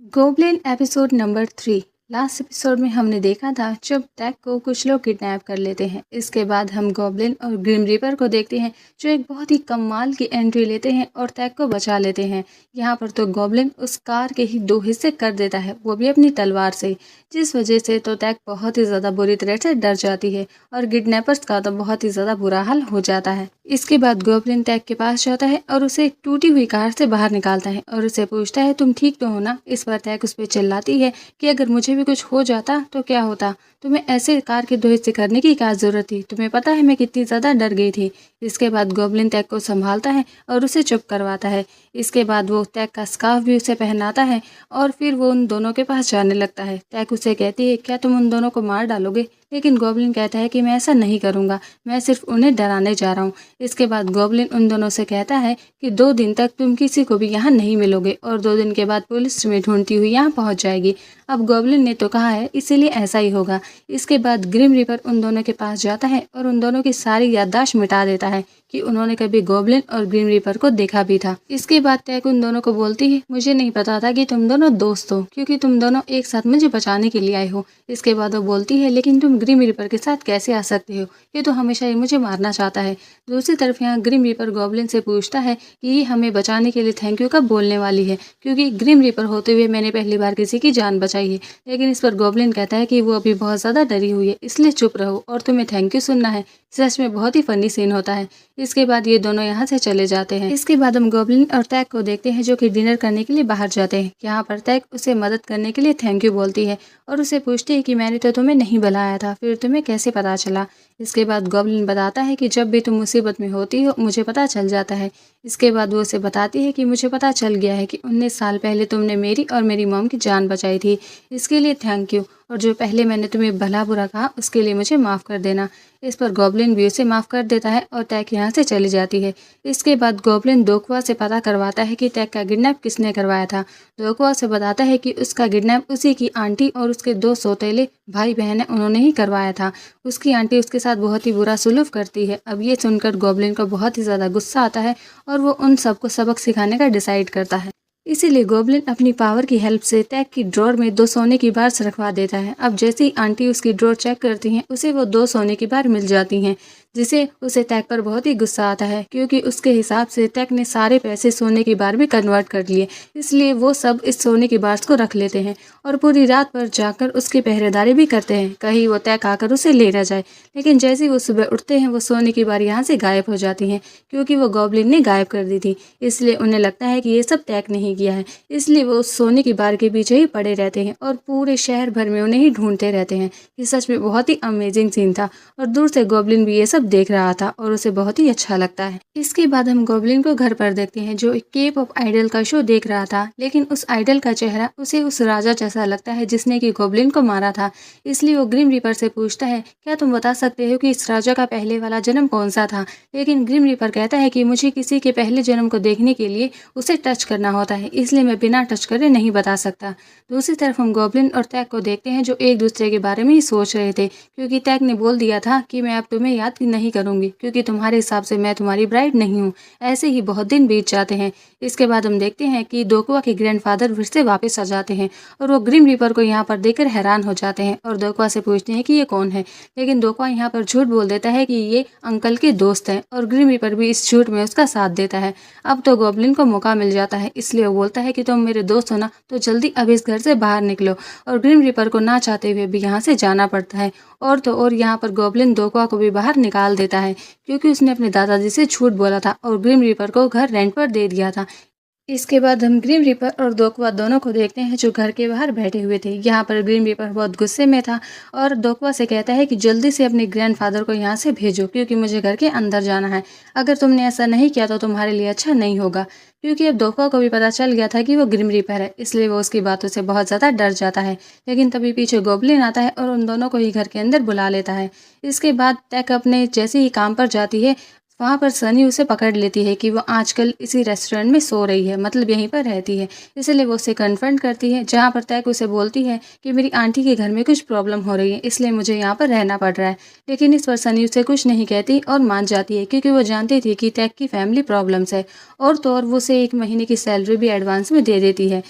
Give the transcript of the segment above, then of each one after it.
Goblin episode number 3। Last episode में हमने देखा था जब टैक को कुछ लोग किडनैप कर लेते हैं। इसके बाद हम गोब्लिन और ग्रिम रीपर को देखते हैं जो एक बहुत ही कमाल की एंट्री लेते हैं और टैक को बचा लेते हैं। यहाँ पर तो गोब्लिन उस कार के ही 2 हिस्से कर देता है, वो भी अपनी तलवार से, जिस वजह से तो टैक बहुत ही ज़्यादा बुरी तरह से डर जाती है और किडनैपर्स का तो बहुत ही ज़्यादा बुरा हाल हो जाता है। इसके बाद गोब्लिन टैक के पास जाता है और उसे एक टूटी हुई कार से बाहर निकालता है और उसे पूछता है तुम ठीक तो हो ना। इस पर टैक उस पर चिल्लाती है कि अगर मुझे भी कुछ हो जाता तो क्या होता, तुम्हें ऐसे कार के 2 हिस्से करने की क्या जरूरत थी, तुम्हें पता है मैं कितनी ज़्यादा डर गई थी। इसके बाद गोब्लिन टैक को संभालता है और उसे चुप करवाता है। इसके बाद वो टैक का स्कार्फ भी उसे पहनाता है और फिर वो उन दोनों के पास जाने लगता है। टैक उसे कहती है क्या तुम उन दोनों को मार डालोगे, लेकिन गोब्लिन कहता है कि मैं ऐसा नहीं करूँगा, मैं सिर्फ उन्हें डराने जा रहा हूँ। इसके बाद गोब्लिन उन दोनों से कहता है कि 2 दिन तक तुम किसी को भी यहाँ नहीं मिलोगे और 2 दिन के बाद पुलिस तुम्हें ढूंढती हुई यहाँ पहुँच जाएगी। अब गोब्लिन ने तो कहा है इसीलिए ऐसा ही होगा। इसके बाद ग्रिम रीपर उन दोनों के पास जाता है और उन दोनों की सारी याददाश्त मिटा देता है कि उन्होंने कभी गोब्लिन और ग्रिम रीपर को देखा भी था। इसके बाद टैक उन दोनों को बोलती है मुझे नहीं पता था कि तुम दोनों दोस्त हो, क्योंकि तुम दोनों एक साथ मुझे बचाने के लिए आए हो। इसके बाद वो बोलती है लेकिन तुम ग्रिम रीपर के साथ कैसे आ सकते हो, ये तो हमेशा ही मुझे मारना चाहता है। दूसरी तरफ यहाँ ग्रिम रीपर गोब्लिन से पूछता है कि ये हमें बचाने के लिए थैंक यू कब बोलने वाली है, क्योंकि ग्रिम रीपर होते हुए मैंने पहली बार किसी की जान बचाई है। लेकिन इस पर गोब्लिन कहता है कि वो अभी बहुत ज़्यादा डरी हुई है, इसलिए चुप रहो और तुम्हें थैंक यू सुनना है। सच में बहुत ही फनी सीन होता है। इसके बाद ये दोनों यहाँ से चले जाते हैं। इसके बाद हम गोब्लिन और टैक को देखते हैं जो कि डिनर करने के लिए बाहर जाते हैं। यहाँ पर टैक उसे मदद करने के लिए थैंक यू बोलती है और उसे पूछती है कि मैंने तो तुम्हें नहीं बुलाया था, फिर तुम्हें कैसे पता चला। इसके बाद गोब्लिन बताता है कि जब भी तुम मुसीबत में होती हो मुझे पता चल जाता है। इसके बाद वो उसे बताती है कि मुझे पता चल गया है कि 19 साल पहले तुमने मेरी और मेरी मॉम की जान बचाई थी, इसके लिए थैंक यू, और जो पहले मैंने तुम्हें भला बुरा कहा उसके लिए मुझे माफ़ कर देना। इस पर गोब्लिन भी उसे माफ़ कर देता है और टैक यहाँ से चली जाती है। इसके बाद गोब्लिन दोकवा से पता करवाता है कि टैक का किडनैप किसने करवाया था। दोकवा से बताता है कि उसका किडनैप उसी की आंटी और उसके 2 सौतेले भाई बहन हैं, उन्होंने ही करवाया था। उसकी आंटी उसके साथ बहुत ही बुरा सुलूक करती है। अब ये सुनकर गोब्लिन को बहुत ही ज़्यादा गुस्सा आता है और वो उन सबको सबक सिखाने का डिसाइड करता है। इसीलिए गोब्लिन अपनी पावर की हेल्प से टैक की ड्रॉर में 2 सोने की बार्स रखवा देता है। अब जैसे ही आंटी उसकी ड्रॉर चेक करती हैं उसे वो 2 सोने की बार मिल जाती हैं, जिसे उसे टैक पर बहुत ही गुस्सा आता है, क्योंकि उसके हिसाब से टैक ने सारे पैसे सोने की बार में कन्वर्ट कर लिए। इसलिए वो सब इस सोने की बार्स को रख लेते हैं और पूरी रात भर जाकर उसकी पहरेदारी भी करते हैं, कहीं वो टैक आकर उसे ले ना जाए। लेकिन जैसे ही वो सुबह उठते हैं वो सोने की बार यहाँ से गायब हो जाती हैं, क्योंकि वो गोब्लिन ने गायब कर दी थी। इसलिए उन्हें लगता है कि ये सब टैक नहीं किया है। इसलिए वो उस सोने की बार के पीछे ही पड़े रहते हैं और पूरे शहर भर में उन्हें ही ढूंढते रहते हैं। ये सच में बहुत ही अमेजिंग सीन था और दूर से गोब्लिन भी ये सब देख रहा था और उसे बहुत ही अच्छा लगता है। इसके बाद हम गोब्लिन को घर पर देखते हैं जो एक केप ऑफ आइडल का शो देख रहा था, लेकिन उस आइडल का चेहरा उसे उस राजा जैसा लगता है जिसने कि गोब्लिन को मारा था। इसलिए वो ग्रिम रीपर से पूछता है क्या तुम बता सकते हो कि इस राजा का पहले वाला जन्म कौन सा था। लेकिन ग्रिम रीपर कहता है कि मुझे किसी के पहले जन्म को देखने के लिए उसे टच करना होता है, इसलिए मैं बिना टच करे नहीं बता सकता। दूसरी तरफ हम गोब्लिन और टैक को देखते हैं जो एक दूसरे के बारे में ही सोच रहे थे, क्योंकि टैक ने बोल दिया था कि मैं अब तुम्हें याद नहीं करूंगी क्योंकि तुम्हारे हिसाब से मैं तुम्हारी ब्राइड नहीं हूँ। ऐसे ही बहुत दिन बीत जाते हैं। इसके बाद हम देखते हैं कि दोकवा के ग्रैंडफादर फिर से वापस आ जाते हैं और वो ग्रिम रीपर को यहाँ पर देखकर हैरान हो जाते हैं और दोकवा से पूछते हैं कि ये कौन है। लेकिन दोकवा यहाँ पर झूठ बोल देता है कि ये अंकल के दोस्त हैं और ग्रिम रीपर भी इस झूठ में उसका साथ देता है। अब तो गोब्लिन को मौका मिल जाता है, इसलिए वो बोलता है कि तुम मेरे दोस्त हो ना, तो जल्दी अब इस घर से बाहर निकलो। और ग्रिम रीपर को ना चाहते हुए भी यहाँ से जाना पड़ता है। और तो और यहाँ पर गोब्लिन दोकवा को भी बाहर निकाल देता है, क्योंकि उसने अपने दादाजी से झूठ बोला था और ग्रिम रीपर को घर रेंट पर दे दिया था। इसके बाद हम ग्रिम रीपर और दोकवा दोनों को देखते हैं जो घर के बाहर बैठे हुए थे। यहाँ पर ग्रिम रीपर बहुत गुस्से में था और दोकवा से कहता है कि जल्दी से अपने ग्रैंडफादर को यहाँ से भेजो, क्योंकि मुझे घर के अंदर जाना है। अगर तुमने ऐसा नहीं किया तो तुम्हारे लिए अच्छा नहीं होगा। क्योंकि अब दोकवा को भी पता चल गया था कि वो ग्रिम रीपर है, इसलिए वो उसकी बातों से बहुत ज़्यादा डर जाता है। लेकिन तभी पीछे गोब्लिन आता है और उन दोनों को ही घर के अंदर बुला लेता है। इसके बाद टैक अपने जैसे ही काम पर जाती है, वहाँ पर सनी उसे पकड़ लेती है कि वो आजकल इसी रेस्टोरेंट में सो रही है, मतलब यहीं पर रहती है। इसलिए वो उसे कन्फ्रंट करती है, जहाँ पर टैक उसे बोलती है कि मेरी आंटी के घर में कुछ प्रॉब्लम हो रही है, इसलिए मुझे यहाँ पर रहना पड़ रहा है। लेकिन इस पर सनी उसे कुछ नहीं कहती और मान जाती है, क्योंकि वो जानती थी कि टैक की फैमिली प्रॉब्लम्स है। और तो और वो उसे 1 महीने की सैलरी भी एडवांस में दे देती है।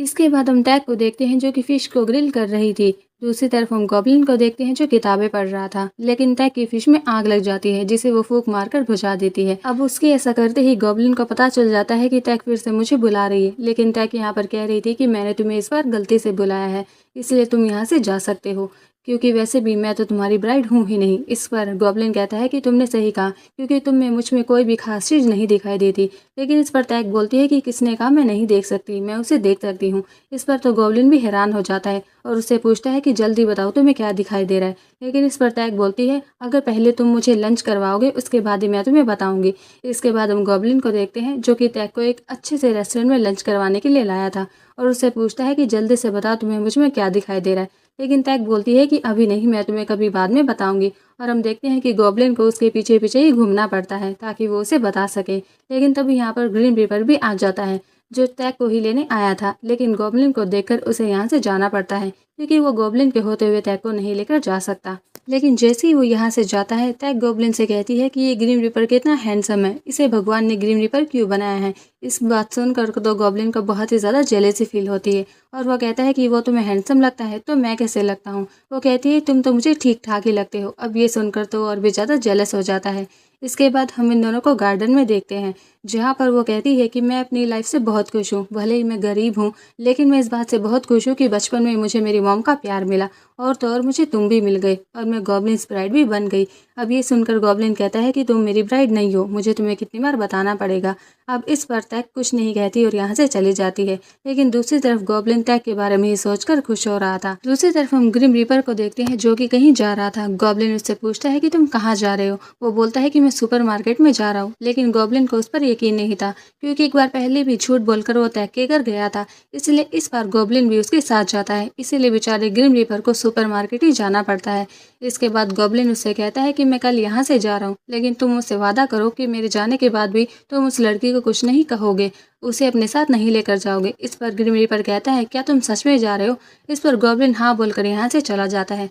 इसके बाद हम टैग को देखते हैं जो कि फिश को ग्रिल कर रही थी। दूसरी तरफ हम गॉब्लिन को देखते हैं जो किताबें पढ़ रहा था, लेकिन टैग की फिश में आग लग जाती है जिसे वो फूंक मारकर बुझा देती है। अब उसके ऐसा करते ही गॉब्लिन को पता चल जाता है कि टैग फिर से मुझे बुला रही है, लेकिन टैग यहाँ पर कह रही थी कि मैंने तुम्हें इस बार गलती से बुलाया है, इसलिए तुम यहाँ से जा सकते हो, क्योंकि वैसे भी मैं तो तुम्हारी ब्राइड हूँ ही नहीं। इस पर गॉब्लिन कहता है कि तुमने सही कहा, क्योंकि तुम में मुझ में कोई भी खास चीज़ नहीं दिखाई देती। लेकिन इस पर टैग बोलती है कि किसने कहा मैं नहीं देख सकती, मैं उसे देख सकती हूँ। इस पर तो गॉब्लिन भी हैरान हो जाता है और उससे पूछता है कि जल्दी बताओ तुम्हें क्या दिखाई दे रहा है। लेकिन इस पर टैग बोलती है अगर पहले तुम मुझे लंच करवाओगे उसके बाद ही मैं तुम्हें बताऊंगी। इसके बाद हम गॉब्लिन को देखते हैं जो कि टैग को एक अच्छे से रेस्टोरेंट में लंच करवाने के लिए लाया था और उससे पूछता है कि जल्दी से बताओ तुम्हें मुझ में क्या दिखाई दे रहा है। लेकिन टैग बोलती है कि अभी नहीं, मैं तुम्हें कभी बाद में बताऊंगी। और हम देखते हैं कि गॉब्लिन को उसके पीछे पीछे ही घूमना पड़ता है ताकि वो उसे बता सके। लेकिन तभी यहाँ पर ग्रीन रीपर भी आ जाता है जो टैग को ही लेने आया था, लेकिन गॉब्लिन को देखकर उसे यहाँ से जाना पड़ता है क्योंकि वो गॉब्लिन के होते हुए टैग को नहीं लेकर जा सकता। लेकिन जैसे ही वो यहाँ से जाता है टैग गॉब्लिन से कहती है कि ये ग्रीन रीपर कितना हैंडसम है, इसे भगवान ने ग्रीन रीपर क्यों बनाया है। इस बात सुनकर तो गॉब्लिन को बहुत ही ज़्यादा जेलेसी फील होती है और वह कहता है कि वो तुम्हें हैंडसम लगता है तो मैं कैसे लगता हूँ। वो कहती है तुम तो मुझे ठीक ठाक ही लगते हो। अब ये सुनकर तो और भी ज़्यादा जेलस हो जाता है। इसके बाद हम इन दोनों को गार्डन में देखते हैं जहाँ पर वो कहती है कि मैं अपनी लाइफ से बहुत खुश हूँ, भले ही मैं गरीब हूँ लेकिन मैं इस बात से बहुत खुश हूँ कि बचपन में मुझे मेरी मॉम का प्यार मिला और तो और मुझे तुम भी मिल गए और मैं गॉब्लिन्स ब्राइड भी बन गई। अब ये सुनकर गॉब्लिन कहता है कि तुम मेरी ब्राइड नहीं हो, मुझे तुम्हें कितनी बार बताना पड़ेगा। अब इस पर टैग कुछ नहीं कहती और यहाँ से चली जाती है। लेकिन दूसरी तरफ गॉब्लिन टैग के बारे में ही सोचकर खुश हो रहा था। दूसरी तरफ हम ग्रिम रीपर को देखते हैं जो कि कहीं जा रहा था। गॉब्लिन उससे पूछता है कि तुम कहाँ जा रहे हो। वो बोलता है कि मैं सुपरमार्केट में जा रहा हूँ, लेकिन गॉब्लिन को उस पर यकीन नहीं था क्योंकि एक बार पहले भी झूठ बोलकर वो टैग के घर गया था, इसलिए इस बार गॉब्लिन भी उसके साथ जाता है। इसीलिए बेचारे ग्रिम रीपर को सुपरमार्केट ही जाना पड़ता है। इसके बाद गॉब्लिन उससे कहता है कि मैं कल यहाँ से जा रहा हूँ, लेकिन तुम मुझसे वादा करो कि मेरे जाने के बाद भी तुम उस लड़की को कुछ नहीं कहोगे, उसे अपने साथ नहीं लेकर जाओगे। इस पर ग्रिम रीपर कहता है क्या तुम सच में जा रहे हो। इस पर गॉब्लिन हाँ बोलकर यहाँ से चला जाता है।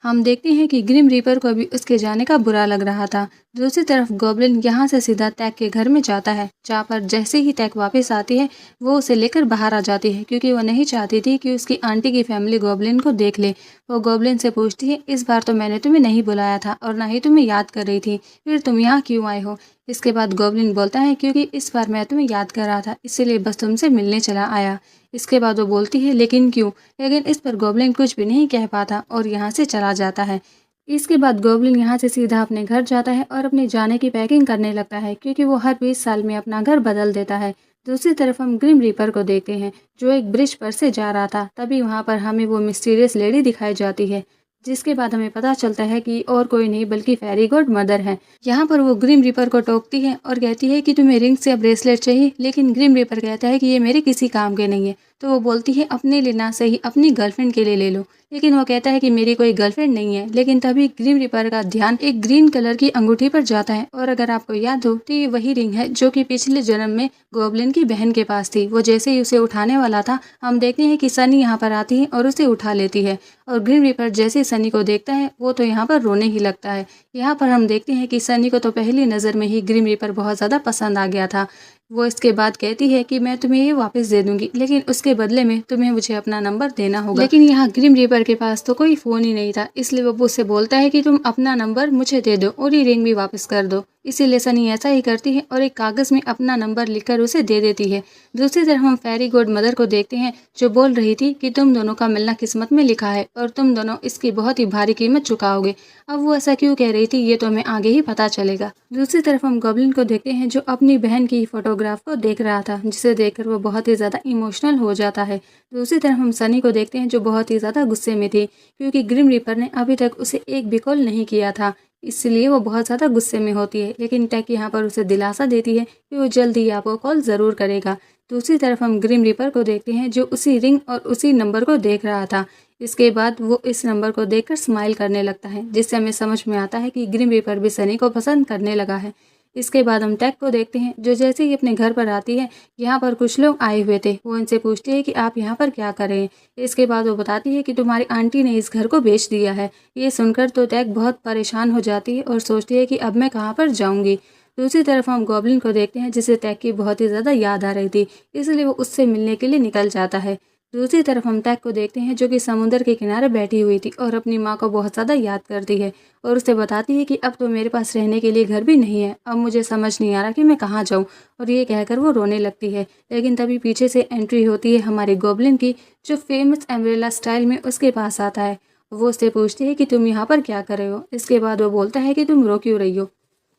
हम देखते हैं कि ग्रिम रीपर को भी उसके जाने का बुरा लग रहा था। दूसरी तरफ गॉब्लिन यहाँ से सीधा टैग के घर में जाता है, जहाँ पर जैसे ही टैग वापस आती है वो उसे लेकर बाहर आ जाती है क्योंकि वो नहीं चाहती थी कि उसकी आंटी की फैमिली गॉब्लिन को देख ले। वो गॉब्लिन से पूछती है इस बार तो मैंने तुम्हें नहीं बुलाया था और ना ही तुम्हें याद कर रही थी, फिर तुम यहाँ क्यों आए हो। इसके बाद गॉब्लिन बोलता है क्योंकि इस बार मैं तुम्हें याद कर रहा था, इसीलिए बस तुमसे मिलने चला आया। इसके बाद वो बोलती है लेकिन क्यों। लेकिन इस पर गॉब्लिन कुछ भी नहीं कह पाता और यहाँ से चला जाता है। इसके बाद गॉब्लिन यहाँ से सीधा अपने घर जाता है और अपने जाने की पैकिंग करने लगता है क्योंकि वो हर 20 साल में अपना घर बदल देता है। दूसरी तरफ हम ग्रिम रीपर को देखते हैं जो एक ब्रिज पर से जा रहा था। तभी वहाँ पर हमें वो मिस्टीरियस लेडी दिखाई जाती है, जिसके बाद हमें पता चलता है कि और कोई नहीं बल्कि फेरी गॉड मदर है। यहाँ पर वो ग्रिम रीपर को टोकती है और कहती है कि तुम्हें रिंग्स या ब्रेसलेट चाहिए, लेकिन ग्रिम रीपर कहता है कि ये मेरे किसी काम के नहीं है। तो वो बोलती है अपने लिए ना सही अपनी गर्लफ्रेंड के लिए ले लो, लेकिन वो कहता है कि मेरी कोई गर्लफ्रेंड नहीं है। लेकिन तभी ग्रिम रीपर का ध्यान एक ग्रीन कलर की अंगूठी पर जाता है और अगर आपको याद हो तो ये वही रिंग है जो कि पिछले जन्म में गॉब्लिन की बहन के पास थी। वो जैसे ही उसे उठाने वाला था हम देखते हैं कि सनी यहाँ पर आती है और उसे उठा लेती है और ग्रिम रीपर जैसे सनी को देखता है वो तो यहाँ पर रोने ही लगता है। यहाँ पर हम देखते हैं कि सनी को तो पहली नज़र में ही ग्रिम रीपर बहुत ज़्यादा पसंद आ गया था। वो इसके बाद कहती है कि मैं तुम्हें ये वापस दे दूंगी, लेकिन उसके बदले में तुम्हें मुझे अपना नंबर देना होगा। लेकिन यहाँ ग्रिम रीपर के पास तो कोई फ़ोन ही नहीं था, इसलिए वो उससे बोलता है कि तुम अपना नंबर मुझे दे दो और ये रिंग भी वापस कर दो। इसीलिए सनी ऐसा ही करती है और एक कागज़ में अपना नंबर लिखकर उसे दे देती है। दूसरी तरफ हम फेरी गॉड मदर को देखते हैं जो बोल रही थी कि तुम दोनों का मिलना किस्मत में लिखा है और तुम दोनों इसकी बहुत ही भारी कीमत चुकाओगे। अब वो ऐसा क्यों कह रही थी ये तो हमें आगे ही पता चलेगा। दूसरी तरफ हम गॉब्लिन को देखते हैं जो अपनी बहन की फोटोग्राफ को देख रहा था, जिसे देखकर वो बहुत ही ज़्यादा इमोशनल हो जाता है। दूसरी तरफ हम सनी को देखते हैं जो बहुत ही ज़्यादा गुस्से में थी क्योंकि ग्रिम रीपर ने अभी तक उसे एक भी कॉल नहीं किया था, इसलिए वो बहुत ज़्यादा गुस्से में होती है। लेकिन टैग यहाँ पर उसे दिलासा देती है कि वो जल्द ही आपको कॉल ज़रूर करेगा। दूसरी तरफ हम ग्रिम रीपर को देखते हैं जो उसी रिंग और उसी नंबर को देख रहा था। इसके बाद वो इस नंबर को देखकर स्माइल करने लगता है, जिससे हमें समझ में आता है कि ग्रिम रीपर भी सनी को पसंद करने लगा है। इसके बाद हम टैग को देखते हैं जो जैसे ही अपने घर पर आती है यहाँ पर कुछ लोग आए हुए थे। वो इनसे पूछती है कि आप यहाँ पर क्या कर रहे हैं। इसके बाद वो बताती है कि तुम्हारी आंटी ने इस घर को बेच दिया है। ये सुनकर तो टैग बहुत परेशान हो जाती है और सोचती है कि अब मैं कहाँ पर जाऊँगी। दूसरी तरफ हम गॉब्लिन को देखते हैं जिसे टैग की बहुत ही ज़्यादा याद आ रही थी, इसलिए वो उससे मिलने के लिए निकल जाता है। दूसरी तरफ हम टैक को देखते हैं जो कि समुद्र के किनारे बैठी हुई थी और अपनी माँ को बहुत ज़्यादा याद करती है और उसे बताती है कि अब तो मेरे पास रहने के लिए घर भी नहीं है, अब मुझे समझ नहीं आ रहा कि मैं कहाँ जाऊँ। और ये कहकर वो रोने लगती है। लेकिन तभी पीछे से एंट्री होती है हमारी गोब्लिन की, जो फेमस एम्ब्रेला स्टाइल में उसके पास आता है। वो उससे पूछती है कि तुम यहाँ पर क्या कर रहे हो। इसके बाद वो बोलता है कि तुम रो क्यों रही हो।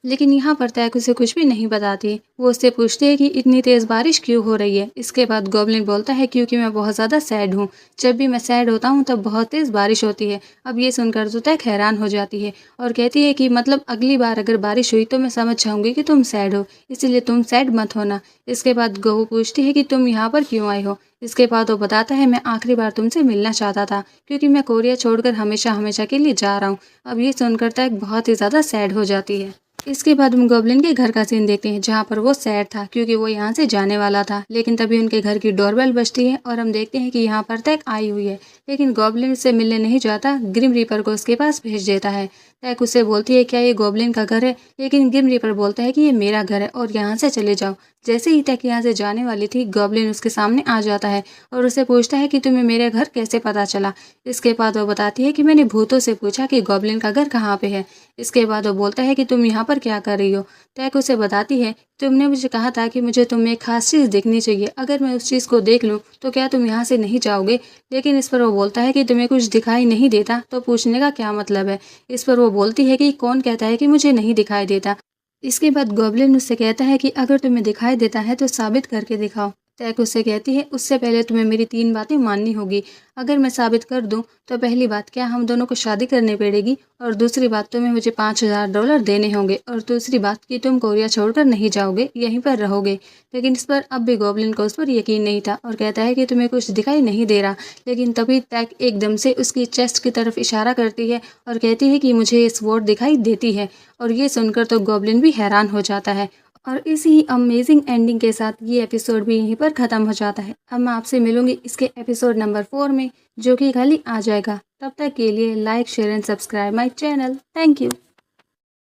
लेकिन यहाँ पर तैक उसे कुछ भी नहीं बताती। वो उससे पूछती है कि इतनी तेज़ बारिश क्यों हो रही है। इसके बाद गोब्लिन बोलता है क्योंकि मैं बहुत ज़्यादा सैड हूँ। जब भी मैं सैड होता हूँ तब बहुत तेज़ बारिश होती है। अब ये सुनकर तो तैक हैरान हो जाती है और कहती है कि मतलब अगली बार अगर बारिश हुई तो मैं समझ जाऊँगी कि तुम सैड हो, इसलिए तुम सैड मत होना। इसके बाद वो पूछती है कि तुम यहाँ पर क्यों आए हो। इसके बाद वो बताता है मैं आखिरी बार तुमसे मिलना चाहता था क्योंकि मैं कोरिया छोड़कर हमेशा हमेशा के लिए जा रहा हूँ। अब ये सुनकर तैक बहुत ही ज़्यादा सैड हो जाती है। इसके बाद हम गॉब्लिन के घर का सीन देखते हैं जहाँ पर वो सैड था क्योंकि वो यहाँ से जाने वाला था। लेकिन तभी उनके घर की डोरबेल बजती है और हम देखते हैं कि यहाँ पर तैक आई हुई है। लेकिन गॉब्लिन से मिलने नहीं जाता, ग्रिम रीपर को उसके पास भेज देता है। तैक उससे बोलती है क्या ये गॉब्लिन का घर है, लेकिन ग्रिम रीपर बोलता है कि ये मेरा घर है और यहाँ से चले जाओ। जैसे ही तैक यहाँ से जाने वाली थी, गॉब्लिन उसके सामने आ जाता है और उसे पूछता है कि तुम्हें मेरे घर कैसे पता चला। इसके बाद वो बताती है कि मैंने भूतों से पूछा कि गॉब्लिन का घर कहाँ पे है। इसके बाद वो बोलता है कि तुम यहाँ पर क्या कर रही हो। तैक उसे बताती है तुमने मुझे कहा था कि मुझे तुम में एक खास चीज़ देखनी चाहिए, अगर मैं उस चीज़ को देख लूँ तो क्या तुम यहाँ से नहीं जाओगे। लेकिन इस पर वो बोलता है कि तुम्हें कुछ दिखाई नहीं देता तो पूछने का क्या मतलब है। इस पर वो बोलती है कि कौन कहता है कि मुझे नहीं दिखाई देता। इसके बाद गॉब्लिन उससे कहता है कि अगर तुम्हें दिखाई देता है तो साबित करके दिखाओ। तैक उससे कहती है उससे पहले तुम्हें मेरी 3 बातें माननी होगी। अगर मैं साबित कर दूं तो पहली बात क्या हम दोनों को शादी करनी पड़ेगी, और दूसरी बात तुम्हें मुझे $5000 देने होंगे, और दूसरी बात कि तुम कोरिया छोड़कर नहीं जाओगे, यहीं पर रहोगे। लेकिन इस पर अब भी गॉब्लिन को उस पर यकीन नहीं था और कहता है कि तुम्हें कुछ दिखाई नहीं दे रहा। लेकिन तभी तैक एकदम से उसकी चेस्ट की तरफ इशारा करती है और कहती है कि मुझे ये स्वॉर्ड दिखाई देती है। और ये सुनकर तो गॉब्लिन भी हैरान हो जाता है। और इसी अमेजिंग एंडिंग के साथ ये एपिसोड भी यहीं पर ख़त्म हो जाता है। अब मैं आपसे मिलूंगी इसके एपिसोड नंबर 4 में, जो कि कल ही आ जाएगा। तब तक के लिए like share and subscribe my channel. Thank you.